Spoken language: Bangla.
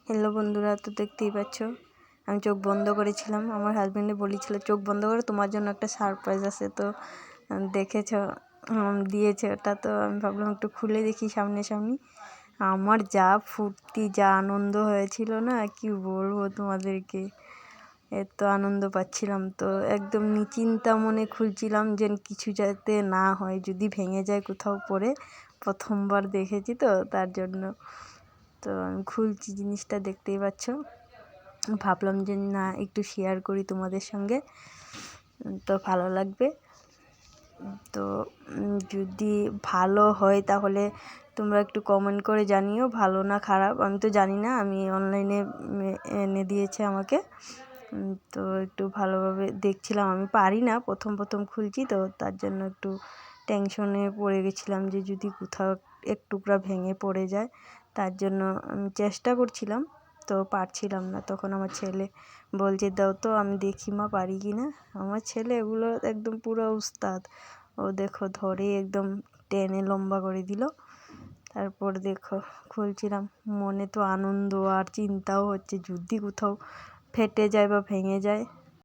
হ্যালো বন্ধুরা, তো দেখতেই পাচ্ছ আমি চোখ বন্ধ করেছিলাম। আমার হাজব্যান্ডে বলেছিল চোখ বন্ধ করে তোমার জন্য একটা সারপ্রাইজ আছে। তো দেখেছ দিয়েছে ওটা। তো আমি ভাবলাম একটু খুলে দেখি সামনাসামনি। আমার যা ফুর্তি, যা আনন্দ হয়েছিল না, কি বলবো তোমাদেরকে। এত আনন্দ পাচ্ছিলাম, তো একদম নিশ্চিন্তা মনে খুলছিলাম যে কিছু যাতে না হয়, যদি ভেঙে যায় কোথাও পড়ে। প্রথমবার দেখেছি তো তার জন্য। তো আমি খুলছি জিনিসটা, দেখতেই পাচ্ছ। ভাবলাম যে না, একটু শেয়ার করি তোমাদের সঙ্গে, তো ভালো লাগবে। তো যদি ভালো হয় তাহলে তোমরা একটু কমেন্ট করে জানিও, ভালো না খারাপ। আমি তো জানি না, আমি অনলাইনে এনে দিয়েছে আমাকে। তো একটু ভালোভাবে দেখছিলাম, আমি পারি না, প্রথম খুলছি তো তার জন্য একটু টেনশনে পড়ে গেছিলাম যে যদি কোথাও এক টুকরা ভেঙে পড়ে যায়। তার জন্য আমি চেষ্টা করছিলাম, তো পারছিলাম না। তখন আমার ছেলে বলছে দাও তো আমি দেখি মা পারি কি না। আমার ছেলে এগুলো একদম পুরো উস্তাদ। ও দেখো ধরে একদম টেনে লম্বা করে দিল। তারপর দেখো খুলছিলাম, মনে তো আনন্দ আর চিন্তাও হচ্ছে যদি কোথাও ফেটে যায় বা ভেঙে যায়